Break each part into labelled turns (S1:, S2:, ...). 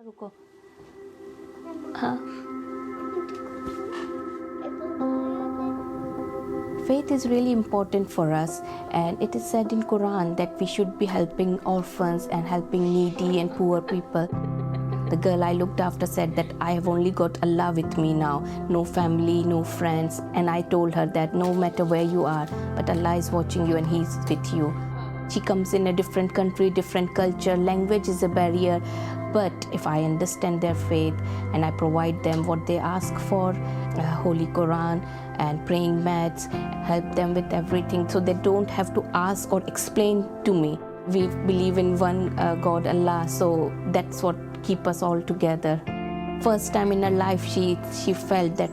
S1: रुको हाँ Faith is really important for us, and it is said in Quran that we should be helping orphans and helping needy and poor people. The girl I looked after said that I have only got Allah with me now, no family, no friends, and I told her that no matter where you are, but Allah is watching you and He's with you. She comes in a different country, different culture, language is a barrier, but if I understand their faith and I provide them what they ask for, Holy Quran and praying mats, help them with everything so they don't have to ask or explain to me. We believe in one God, Allah, so that's what keeps us all together. First time in her life she felt that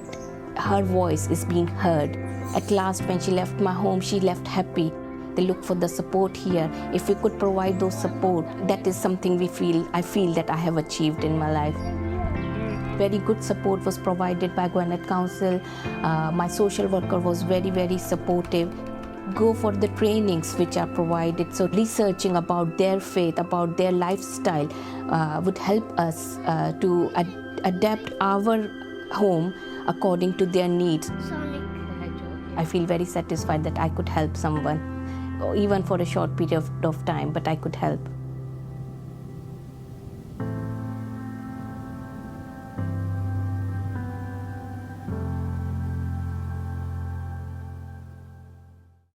S1: her voice is being heard. At last when she left my home, she left happy. They look for the support here. If we could provide those support, that is something I feel that I have achieved in my life. Very good support was provided by Gwinnett Council. My social worker was very, very supportive. Go for the trainings which are provided. So researching about their faith, about their lifestyle would help us to adapt our home according to their needs. I feel very satisfied that I could help someone, even for a short period of time, but I could help.